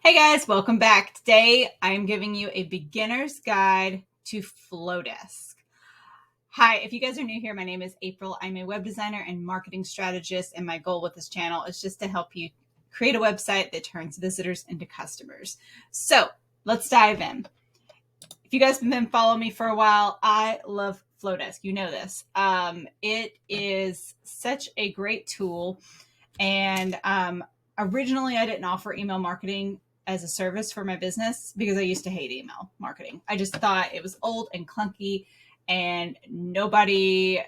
Hey guys, welcome back. Today I'm giving you a beginner's guide to Flodesk. Hi, if you guys are new here, my name is April. I'm a web designer and marketing strategist, and my goal with this channel is just to help you create a website that turns visitors into customers. So let's dive in. If you guys have been following me for a while, I love Flodesk. You know this. It is such a great tool, and originally I didn't offer email marketing as a service for my business because I used to hate email marketing. I just thought it was old and clunky and nobody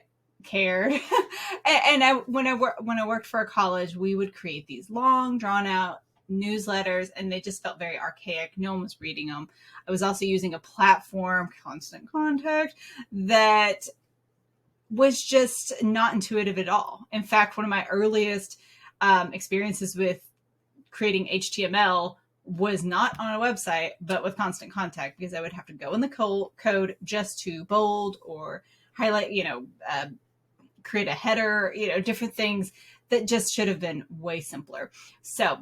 cared. When I worked for a college, we would create these long drawn out newsletters and they just felt very archaic. No one was reading them. I was also using a platform, Constant Contact, that was just not intuitive at all. In fact, one of my earliest experiences with creating HTML was not on a website, but with Constant Contact, because I would have to go in the code just to bold or highlight, create a header, different things that just should have been way simpler. So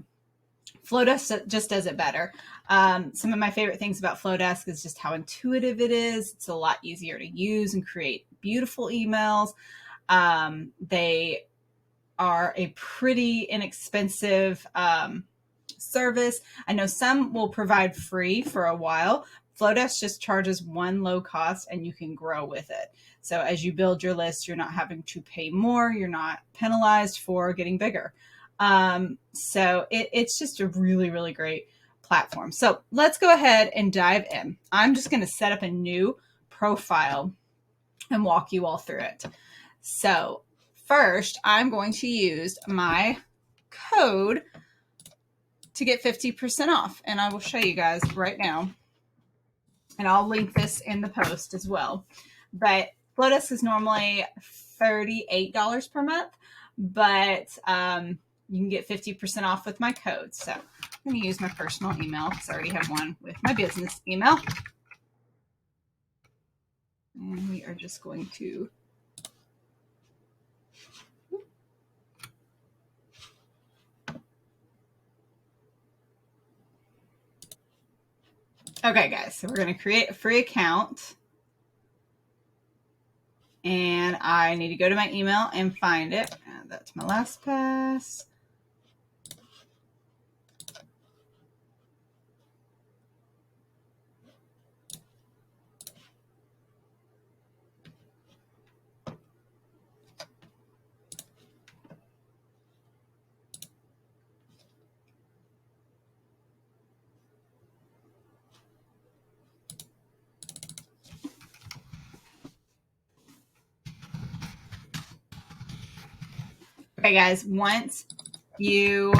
Flodesk just does it better. Some of my favorite things about Flodesk is just how intuitive it is. It's a lot easier to use and create beautiful emails. They are a pretty inexpensive service. I know some will provide free for a while. Flodesk just charges one low cost and you can grow with it. So as you build your list, you're not having to pay more. You're not penalized for getting bigger. So it's just a really, really great platform. So let's go ahead and dive in. I'm just going to set up a new profile and walk you all through it. So first, I'm going to use my code to get 50% off. And I will show you guys right now. And I'll link this in the post as well. But Flodesk is normally $38 per month, but you can get 50% off with my code. So I'm going to use my personal email because I already have one with my business email. And we are just going to okay, guys, so we're going to create a free account. And I need to go to my email and find it. Add that to my LastPass. Okay, guys, once you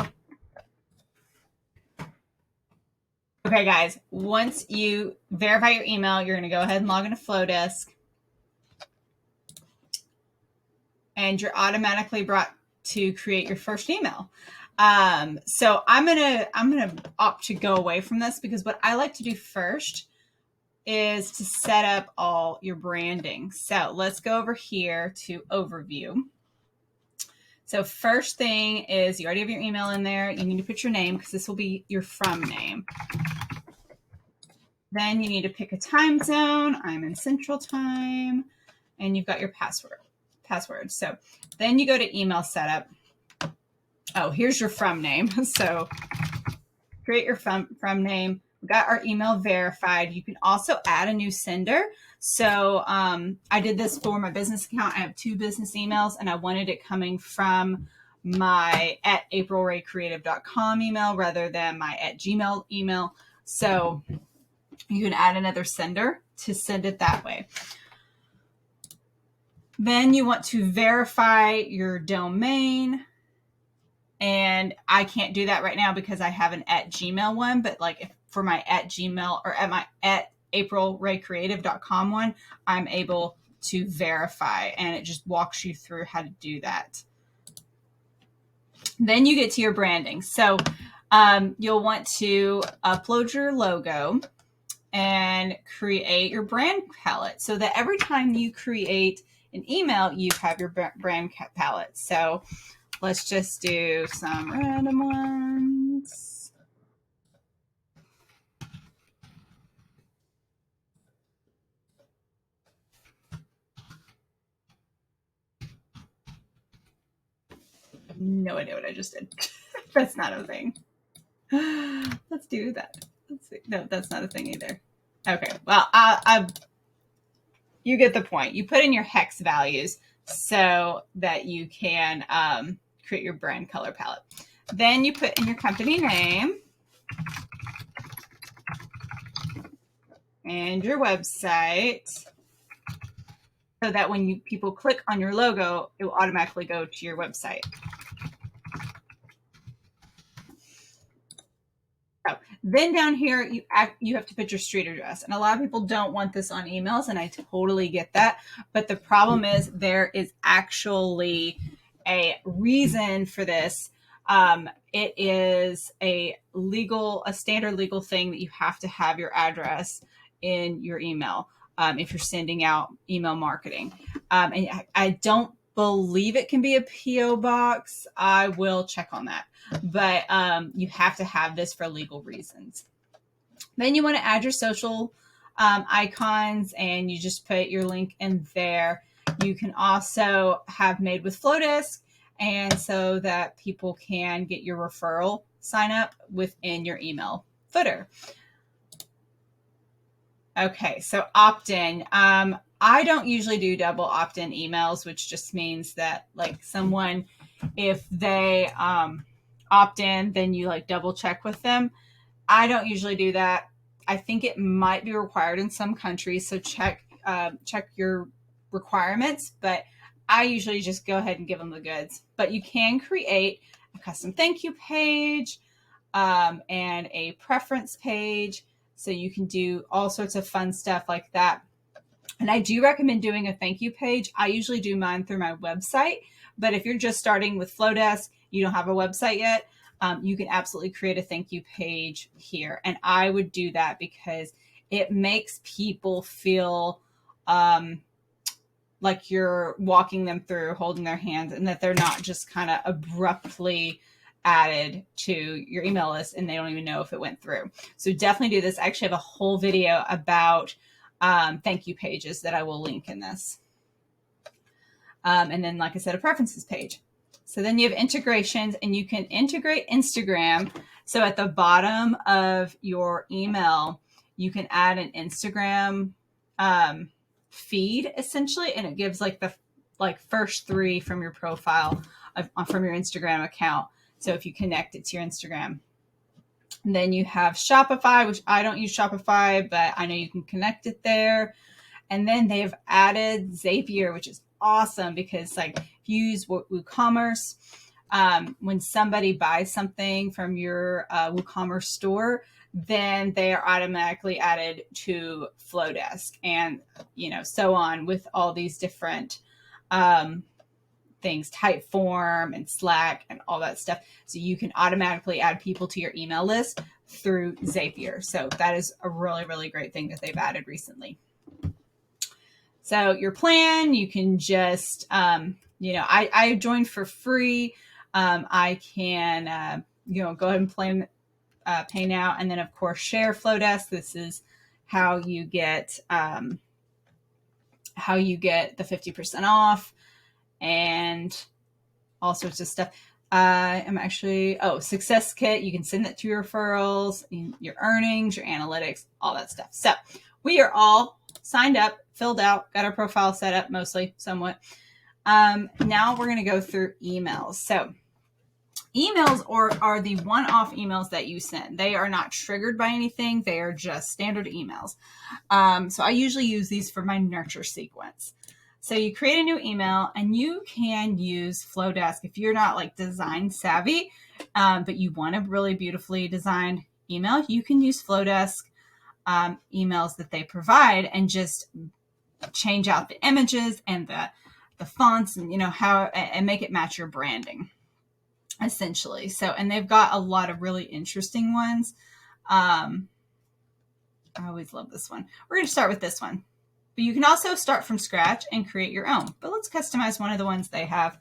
verify your email, you're going to go ahead and log into Flodesk. And you're automatically brought to create your first email. So I'm gonna opt to go away from this because what I like to do first is to set up all your branding. So let's go over here to overview. So first thing is you already have your email in there. You need to put your name because this will be your from name. Then you need to pick a time zone. I'm in Central Time, and you've got your password. So then you go to email setup. Oh, here's your from name. So create your from name. We got our email verified. You can also add a new sender. So I did this for my business account. I have 2 business emails and I wanted it coming from my @aprilraycreative.com email rather than my @gmail email. So you can add another sender to send it that way. Then you want to verify your domain. And I can't do that right now because I have an @gmail one, but like if for my @gmail or at my @aprilraycreative.com one, I'm able to verify and it just walks you through how to do that. Then you get to your branding. So you'll want to upload your logo and create your brand palette so that every time you create an email, you have your brand palette. So let's just do some random ones. no idea what I just did. That's not a thing. Let's do that. Let's see. No, that's not a thing either. Okay, well, you get the point. You put in your hex values so that you can create your brand color palette. Then you put in your company name and your website so that when people click on your logo, it will automatically go to your website. So then down here, you have to put your street address. And a lot of people don't want this on emails, and I totally get that. But the problem is there is actually a reason for this. It is a standard legal thing that you have to have your address in your email if you're sending out email marketing. And I don't believe it can be a PO box. I will check on that. But you have to have this for legal reasons. Then you want to add your social icons, and you just put your link in there. You can also have made with Flodesk, and so that people can get your referral sign up within your email footer. Okay, so opt-in. I don't usually do double opt-in emails, which just means that like someone, if they opt in, then you like double check with them. I don't usually do that. I think it might be required in some countries, so check your requirements, but I usually just go ahead and give them the goods. But you can create a custom thank you page and a preference page, so you can do all sorts of fun stuff like that. And I do recommend doing a thank you page. I usually do mine through my website, but if you're just starting with Flodesk, you don't have a website yet, you can absolutely create a thank you page here. And I would do that because it makes people feel like you're walking them through, holding their hands, and that they're not just kind of abruptly added to your email list and they don't even know if it went through. So definitely do this. I actually have a whole video about thank you pages that I will link in this. And then, like I said, a preferences page. So then you have integrations, and you can integrate Instagram. So at the bottom of your email, you can add an Instagram feed essentially, and it gives like the first 3 from your profile from your Instagram account. So if you connect it to your Instagram. And then you have Shopify, which I don't use Shopify, but I know you can connect it there. And then they've added Zapier, which is awesome because like if you use WooCommerce, when somebody buys something from your WooCommerce store, then they are automatically added to Flodesk, and so on with all these different things, Typeform and Slack and all that stuff. So you can automatically add people to your email list through Zapier. So that is a really, really great thing that they've added recently. So your plan, you can just, I joined for free. I can, go ahead and pay now. And then of course, share Flodesk. This is how you get the 50% off and all sorts of stuff. I'm actually, Success Kit. You can send that to your referrals, your earnings, your analytics, all that stuff. So we are all signed up, filled out, got our profile set up mostly, somewhat. Now we're going to go through emails. So emails are the one-off emails that you send. They are not triggered by anything. They are just standard emails. So I usually use these for my nurture sequence. So you create a new email, and you can use Flodesk if you're not like design savvy, but you want a really beautifully designed email. You can use Flodesk emails that they provide and just change out the images and the fonts and and make it match your branding essentially. So, and they've got a lot of really interesting ones. I always love this one. We're going to start with this one. But you can also start from scratch and create your own. But let's customize one of the ones they have.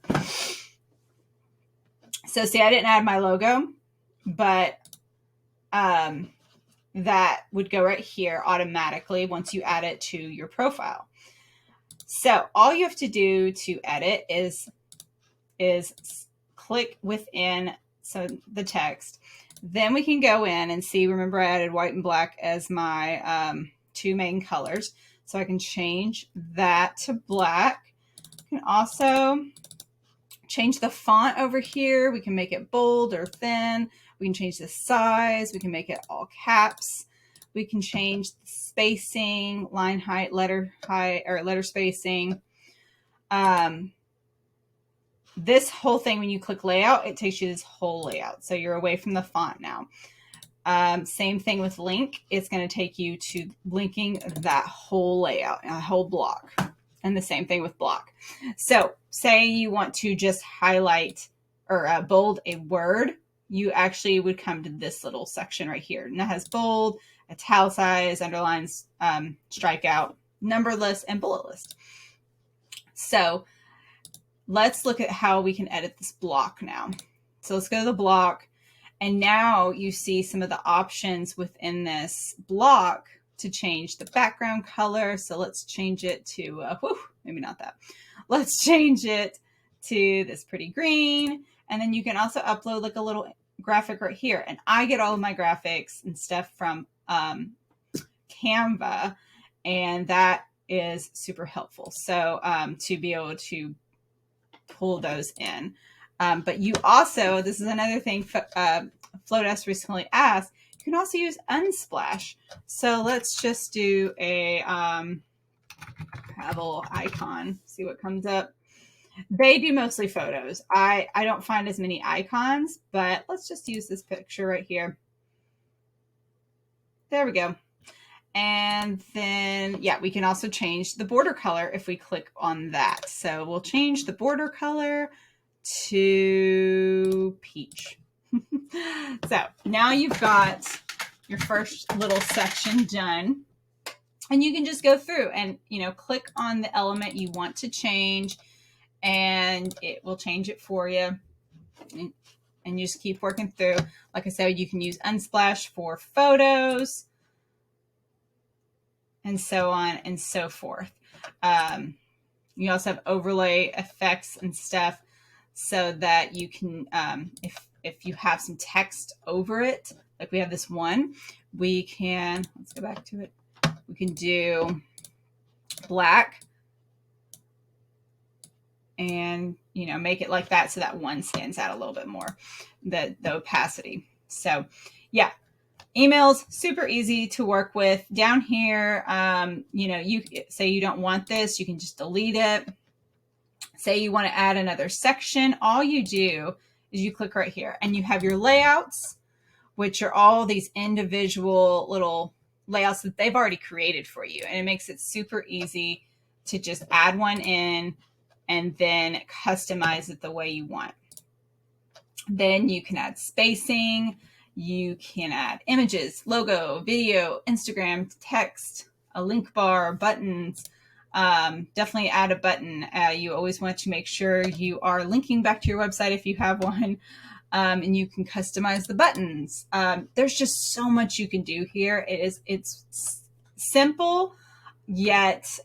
So see, I didn't add my logo, but that would go right here automatically once you add it to your profile. So all you have to do to edit is click within the text. Then we can go in and see, remember I added white and black as my two main colors. So I can change that to black. I can also change the font over here. We can make it bold or thin. We can change the size. We can make it all caps. We can change the spacing, line height, letter spacing. This whole thing, when you click layout, it takes you this whole layout. So you're away from the font now. Same thing with link. It's going to take you to linking that whole layout, a whole block. And the same thing with block. So say you want to just highlight or bold a word, you actually would come to this little section right here. And that has bold, italicized, underlines, strikeout, number list, and bullet list. So let's look at how we can edit this block now. So let's go to the block. And now you see some of the options within this block to change the background color. So let's change it to, maybe not that. Let's change it to this pretty green. And then you can also upload like a little graphic right here. And I get all of my graphics and stuff from Canva. And that is super helpful. So to be able to pull those in. But you also, this is another thing Flodesk recently asked, you can also use Unsplash. So let's just do a travel icon, see what comes up. They do mostly photos. I don't find as many icons, but let's just use this picture right here. There we go. And then, yeah, we can also change the border color if we click on that. So we'll change the border color to peach. So now you've got your first little section done, and you can just go through and, click on the element you want to change, and it will change it for you. And you just keep working through. Like I said, you can use Unsplash for photos and so on and so forth. You also have overlay effects and stuff so that you can, if you have some text over it, like we have this one, we can, let's go back to it. We can do black and, make it like that so that one stands out a little bit more, the opacity. So yeah, emails, super easy to work with. Down here, you say you don't want this, you can just delete it. Say you want to add another section, all you do is you click right here and you have your layouts, which are all these individual little layouts that they've already created for you. And it makes it super easy to just add one in and then customize it the way you want. Then you can add spacing, you can add images, logo, video, Instagram, text, a link bar, buttons. Definitely add a button. You always want to make sure you are linking back to your website if you have one, and you can customize the buttons. There's just so much you can do here. It's simple, yet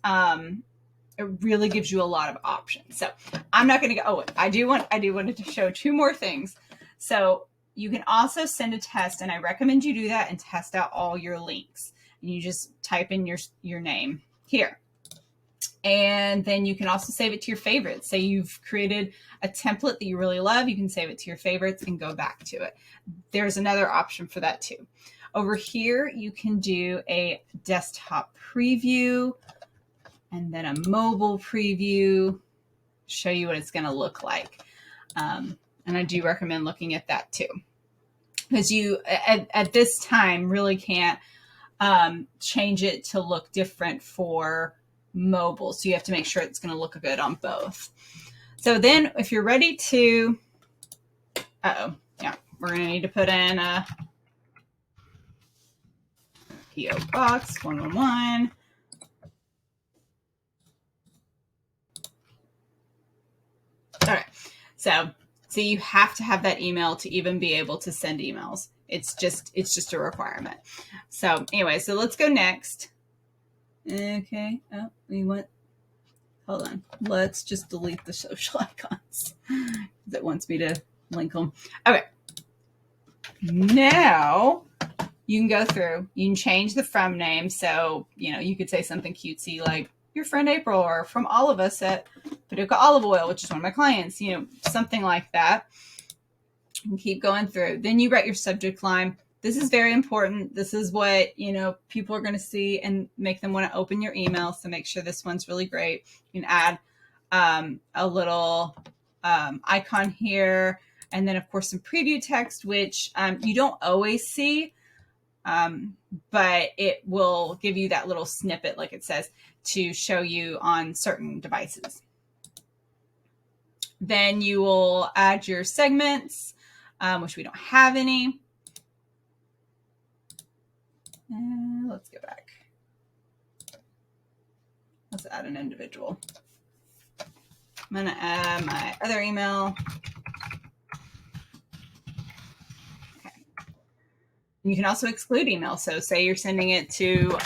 it really gives you a lot of options. So I'm not going to go. Oh, I do want to show two more things. So you can also send a test, and I recommend you do that and test out all your links. And you just type in your name here. And then you can also save it to your favorites. Say you've created a template that you really love, you can save it to your favorites and go back to it. There's another option for that too. Over here, you can do a desktop preview and then a mobile preview, show you what it's going to look like. And I do recommend looking at that too, because you at this time really can't change it to look different for mobile. So you have to make sure it's going to look good on both. So then if you're ready to, yeah, we're going to need to put in a PO Box 111. All right. So you have to have that email to even be able to send emails. It's just a requirement. So anyway, so let's go next. Okay. Oh, we want hold on. Let's just delete the social icons. It wants me to link them. Okay. Now you can go through, you can change the from name. So, you could say something cutesy like your friend April, or from all of us at Paducah Olive Oil, which is one of my clients, something like that. And keep going through. Then you write your subject line. This is very important. This is what, people are going to see and make them want to open your email. So make sure this one's really great. You can add a little icon here. And then, of course, some preview text, which you don't always see, but it will give you that little snippet, like it says, to show you on certain devices. Then you will add your segments, which we don't have any. And let's go back. Let's add an individual. I'm going to add my other email. Okay. You can also exclude email. So say you're sending it to,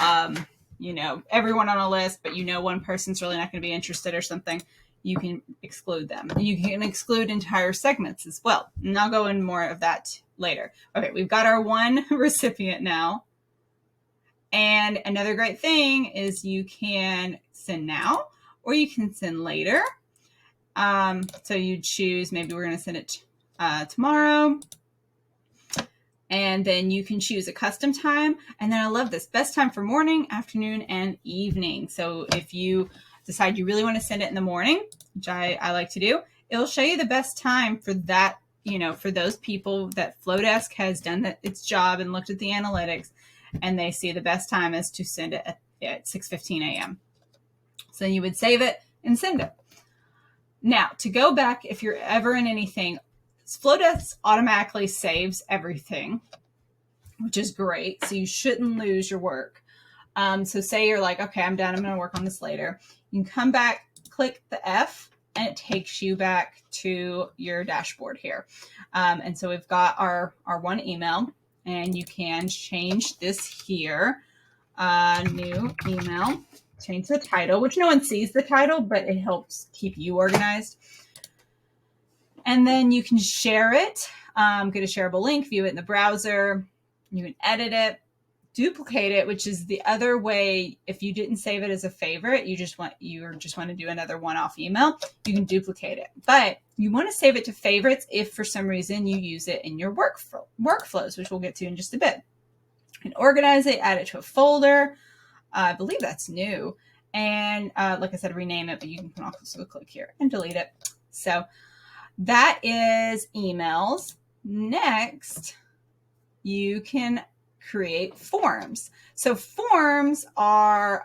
everyone on a list, but one person's really not going to be interested or something. You can exclude them. And you can exclude entire segments as well. And I'll go into more of that later. Okay, we've got our one recipient now. And another great thing is you can send now or you can send later. So you choose, maybe we're going to send it tomorrow. And then you can choose a custom time. And then I love this, best time for morning, afternoon, and evening. So if you decide you really want to send it in the morning, which I like to do, it'll show you the best time for that, for those people that Flodesk has done its job and looked at the analytics, and they see the best time is to send it at 6:15 a.m. So you would save it and send it. Now, to go back, if you're ever in anything, Flodesk automatically saves everything, which is great. So you shouldn't lose your work. So say you're like, okay, I'm done. I'm going to work on this later. You can come back, click the F, and it takes you back to your dashboard here. And so we've got our one email, and you can change this here. New email, change the title, which no one sees the title, but it helps keep you organized. And then you can share it, get a shareable link, view it in the browser. You can edit it, duplicate it, which is the other way. If you didn't save it as a favorite, you just want to do another one-off email, you can duplicate it. But you want to save it to favorites if for some reason you use it in your workflows, which we'll get to in just a bit. You can organize it, add it to a folder. I believe that's new. And like I said, rename it, but you can also click here and delete it. So that is emails. Next, you can create forms. So forms are,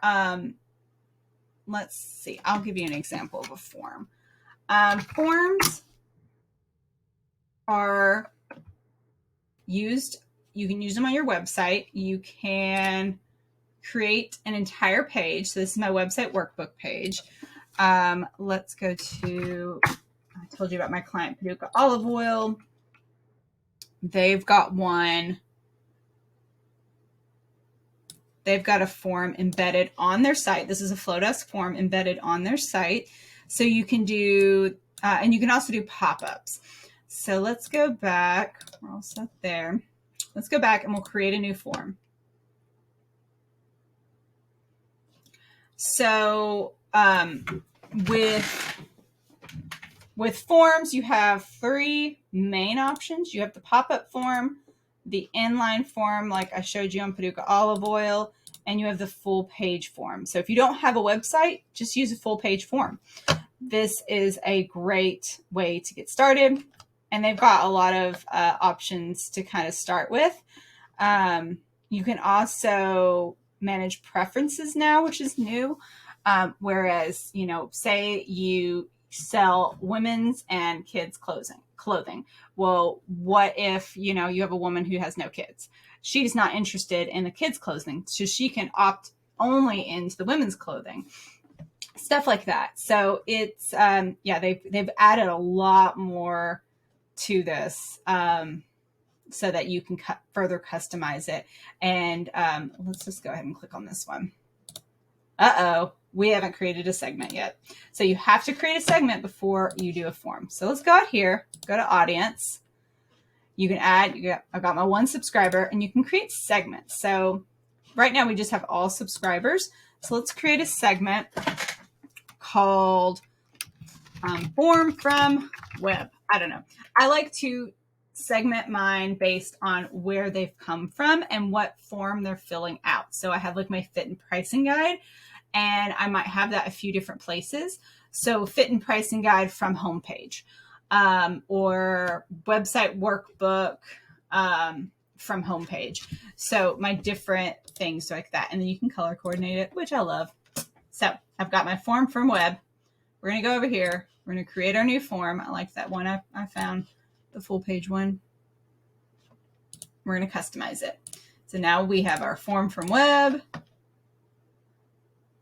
let's see, I'll give you an example of a form. Forms are used, you can use them on your website. You can create an entire page. So this is my website workbook page. Let's go to, I told you about my client, Paducah Olive Oil. They've got one. They've got a form embedded on their site. This is a Flodesk form embedded on their site. So you can do, and you can also do pop-ups. So let's go back. We're all set there. Let's go back and we'll create a new form. So with forms, you have three main options. You have the pop-up form, the inline form, like I showed you on Paducah Olive Oil, and you have the full page form. So if you don't have a website, just use a full page form. This is a great way to get started. And they've got a lot of options to kind of start with. You can also manage preferences now, which is new. Whereas, say you sell women's and kids clothing. Well, what if, you have a woman who has no kids? She's not interested in the kids' clothing, so she can opt only into the women's clothing. Stuff like that. So it's, they've added a lot more to this so that you can further customize it. And let's just go ahead and click on this one. we haven't created a segment yet. So you have to create a segment before you do a form. So let's go out here, go to audience. You can add, I've got my 1 subscriber, and you can create segments. So right now we just have all subscribers. So let's create a segment called form from web. I don't know. I like to segment mine based on where they've come from and what form they're filling out. So I have like my fit and pricing guide, and I might have that a few different places. So fit and pricing guide from homepage, or website workbook from homepage. So my different things like that. And then you can color coordinate it, which I love. So I've got my form from web. We're going to go over here. We're going to create our new form. I like that one I found, the full page one. We're going to customize it. So now we have our form from web,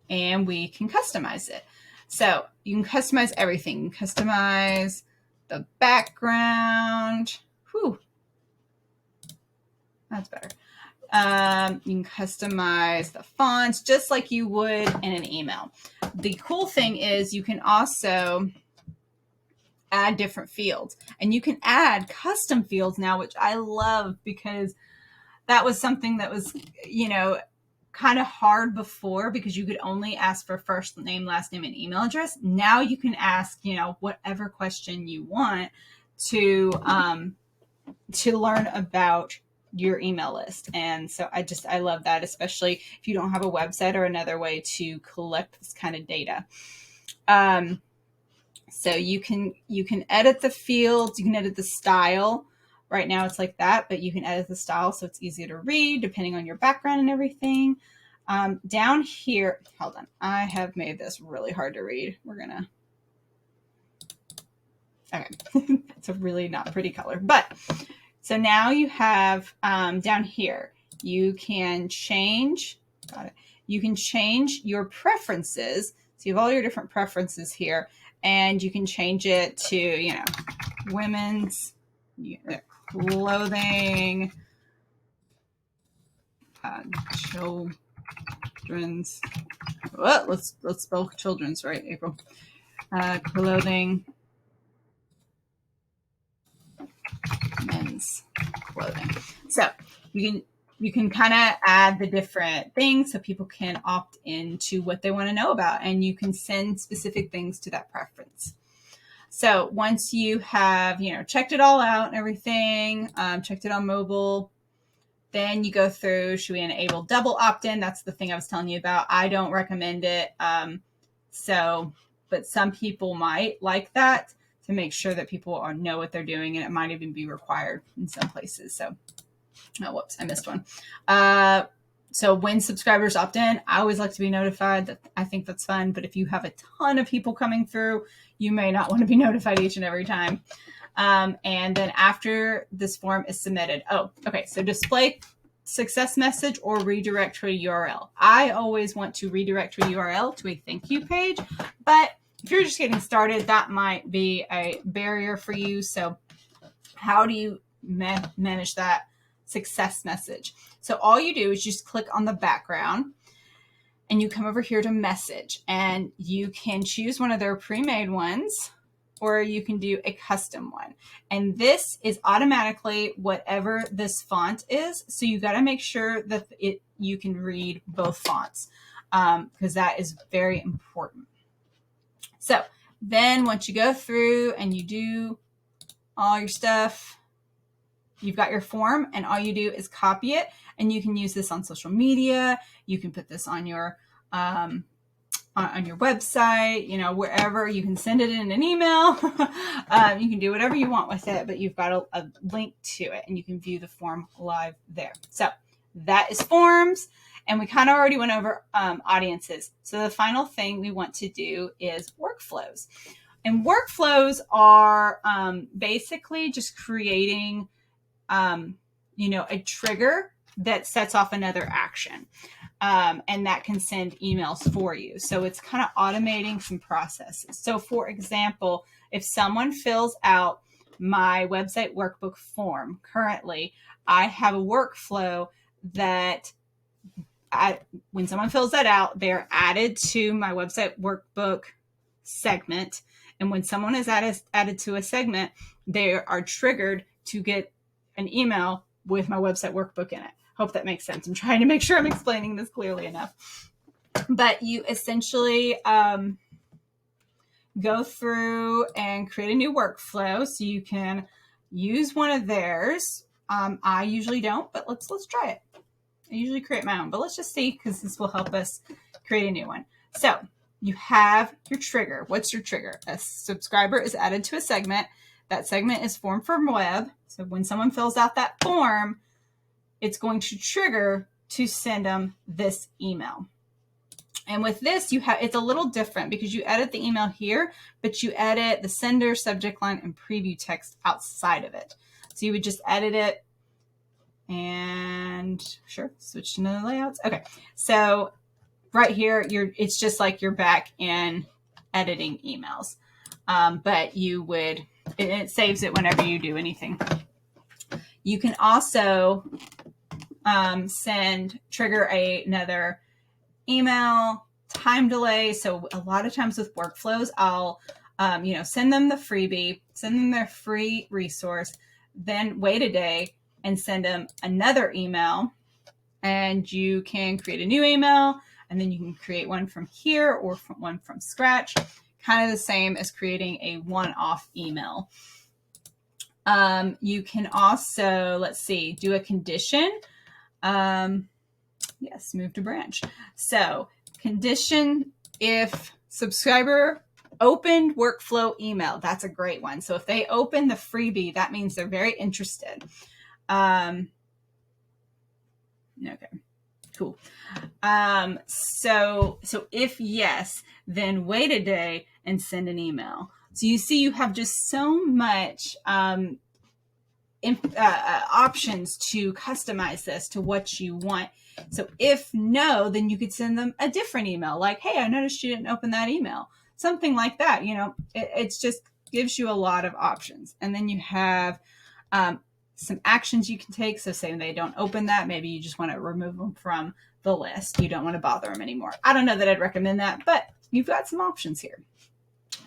and we can customize it. So you can customize everything. You can customize the background. Whew. That's better. You can customize the fonts just like you would in an email. The cool thing is you can also add different fields, and you can add custom fields now, which I love, because that was something that was, kind of hard before, because you could only ask for first name, last name, and email address. Now you can ask, whatever question you want to learn about your email list. And so I love that, especially if you don't have a website or another way to collect this kind of data. So you can edit the fields, you can edit the style. Right now it's like that, but you can edit the style so it's easier to read depending on your background and everything. Down here, hold on, I have made this really hard to read. Okay, it's a really not pretty color, but so now you have down here, you can change, you can change your preferences. So you have all your different preferences here, and you can change it to, women's clothing, children's, let's spell children's right, April, clothing, men's clothing. So you can kind of add the different things so people can opt into what they want to know about, and you can send specific things to that preference. So once you have, checked it all out and everything, checked it on mobile, then you go through, should we enable double opt-in? That's the thing I was telling you about. I don't recommend it. But some people might like that, to make sure that people know what they're doing, and it might even be required in some places. So, whoops, I missed one. So when subscribers opt in, I always like to be notified. I think that's fun. But if you have a ton of people coming through, you may not want to be notified each and every time. And then after this form is submitted, so display success message or redirect to a URL. I always want to redirect to a URL to a thank you page, but if you're just getting started, that might be a barrier for you. So how do you manage that success message? So all you do is just click on the background, and you come over here to message, and you can choose one of their pre-made ones, or you can do a custom one. And this is automatically whatever this font is. So you got to make sure that you can read both fonts, because that is very important. So then once you go through and you do all your stuff, you've got your form, and all you do is copy it, and you can use this on social media. You can put this on your website, wherever. You can send it in an email. You can do whatever you want with it, but you've got a link to it, and you can view the form live there. So that is forms. And we kind of already went over audiences. So the final thing we want to do is workflows. And workflows are basically just creating, a trigger that sets off another action. And that can send emails for you. So it's kind of automating some processes. So for example, if someone fills out my website workbook form, currently I have a workflow that when someone fills that out, they're added to my website workbook segment. And when someone is added to a segment, they are triggered to get an email with my website workbook in it. Hope that makes sense. I'm trying to make sure I'm explaining this clearly enough. But you essentially go through and create a new workflow so you can use one of theirs. I usually don't, but let's try it. I usually create my own, but let's just see, because this will help us create a new one. So you have your trigger. What's your trigger? A subscriber is added to a segment. That segment is form from web. So when someone fills out that form, it's going to trigger to send them this email. And with this, it's a little different because you edit the email here, but you edit the sender, subject line, and preview text outside of it. So you would just edit it and sure, switch to the layouts. Okay, so right here, it's just like you're back in editing emails, but it saves it whenever you do anything. You can also trigger another email time delay. So a lot of times with workflows, I'll send them the freebie, send them their free resource, then wait a day and send them another email. And you can create a new email, and then you can create one from here or one from scratch, kind of the same as creating a one-off email. You can also, do a condition. Yes, move to branch. So condition, if subscriber opened workflow email, that's a great one. So if they open the freebie, that means they're very interested. Okay, cool. So if yes, then wait a day and send an email. So you see, you have just so much options to customize this to what you want. So if no, then you could send them a different email, like, hey, I noticed you didn't open that email. Something like that. It's just gives you a lot of options. And then you have some actions you can take. So say they don't open that, maybe you just want to remove them from the list. You don't want to bother them anymore. I don't know that I'd recommend that, but you've got some options here.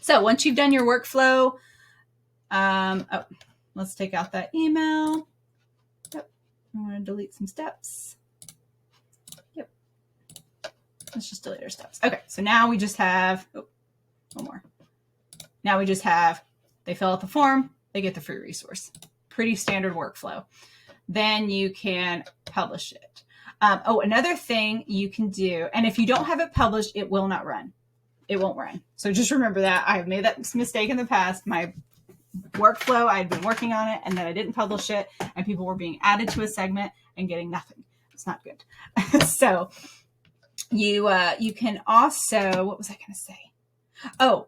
So once you've done your workflow, let's take out that email. Yep. I want to delete some steps. Yep. Let's just delete our steps. Okay. So now we just have, one more. Now we just have, they fill out the form, they get the free resource. Pretty standard workflow. Then you can publish it. Another thing you can do, and if you don't have it published, it will not run. It won't run. So just remember that. I have made that mistake in the past. My workflow, I had been working on it and then I didn't publish it, and people were being added to a segment and getting nothing. It's not good. So you can also, what was I going to say?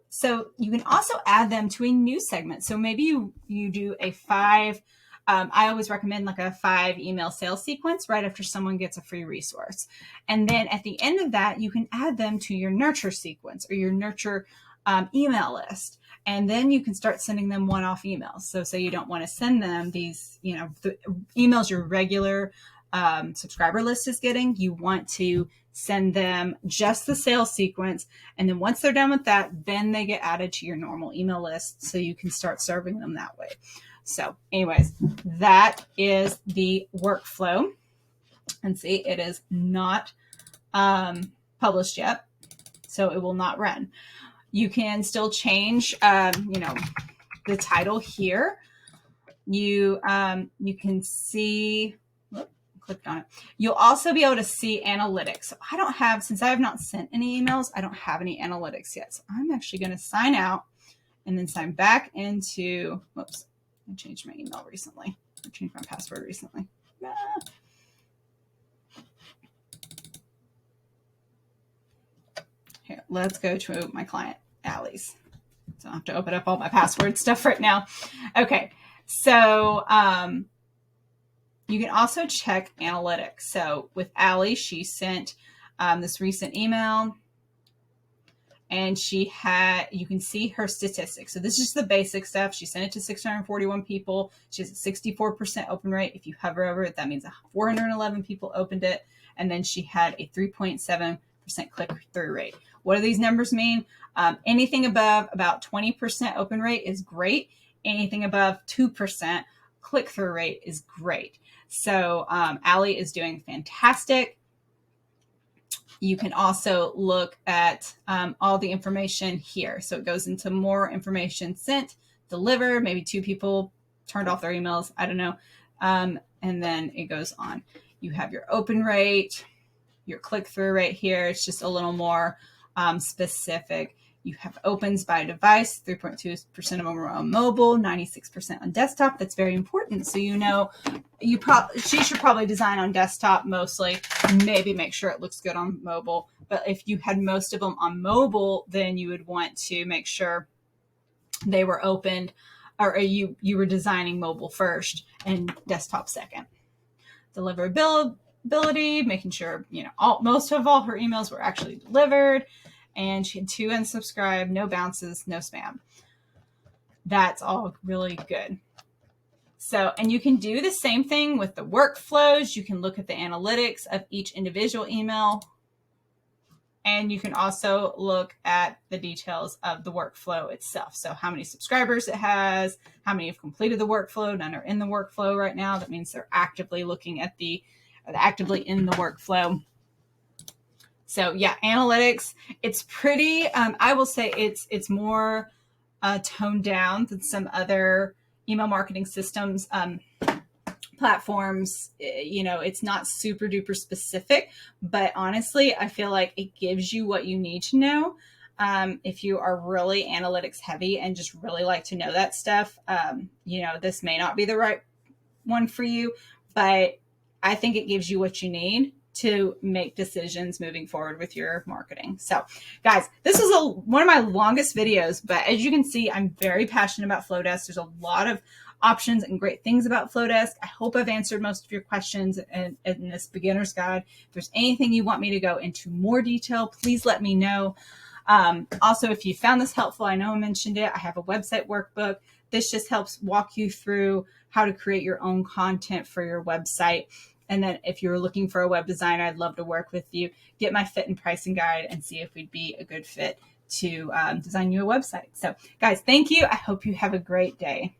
So you can also add them to a new segment. So maybe you do a 5, I always recommend like a 5 email sales sequence right after someone gets a free resource. And then at the end of that, you can add them to your nurture sequence or your nurture email list. And then you can start sending them one-off emails. So say you don't want to send them these, the emails your regular subscriber list is getting. You want to send them just the sales sequence. And then once they're done with that, then they get added to your normal email list. So you can start serving them that way. So anyways, that is the workflow. And see, it is not published yet. So it will not run. You can still change, the title here. You can see, clicked on it. You'll also be able to see analytics. So since I have not sent any emails, I don't have any analytics yet. So I'm actually going to sign out and then sign back into, whoops, I changed my email recently. I changed my password recently. Here, let's go to my client, Allie's. So I have to open up all my password stuff right now. Okay, so you can also check analytics. So with Allie, she sent this recent email, and you can see her statistics. So this is just the basic stuff. She sent it to 641 people. She has a 64% open rate. If you hover over it, that means 411 people opened it. And then she had a 3.7% click-through rate. What do these numbers mean? Anything above about 20% open rate is great. Anything above 2% click-through rate is great. So Allie is doing fantastic. You can also look at all the information here. So it goes into more information sent, delivered, maybe 2 people turned off their emails. I don't know. And then it goes on. You have your open rate, your click-through rate here. It's just a little more specific. You have opens by device, 3.2% of them are on mobile, 96% on desktop. That's very important. So you know, she should probably design on desktop mostly, maybe make sure it looks good on mobile. But if you had most of them on mobile, then you would want to make sure they were opened, or you were designing mobile first and desktop second. Deliverability, making sure, you know, most of all her emails were actually delivered. And she had 2 unsubscribed, no bounces, no spam. That's all really good. So, and you can do the same thing with the workflows. You can look at the analytics of each individual email. And you can also look at the details of the workflow itself. So how many subscribers it has, how many have completed the workflow, none are in the workflow right now. That means they're actively looking at actively in the workflow. So yeah, analytics, it's pretty, I will say it's more toned down than some other email marketing systems, platforms. You know, it's not super duper specific, but honestly, I feel like it gives you what you need to know. If you are really analytics heavy and just really like to know that stuff, you know, this may not be the right one for you, but I think it gives you what you need to make decisions moving forward with your marketing. So guys, this is one of my longest videos, but as you can see, I'm very passionate about Flodesk. There's a lot of options and great things about Flodesk. I hope I've answered most of your questions in this beginner's guide. If there's anything you want me to go into more detail, please let me know. Also, if you found this helpful, I know I mentioned it, I have a website workbook. This just helps walk you through how to create your own content for your website. And then if you're looking for a web designer, I'd love to work with you. Get my fit and pricing guide and see if we'd be a good fit to design you a website. So guys, thank you. I hope you have a great day.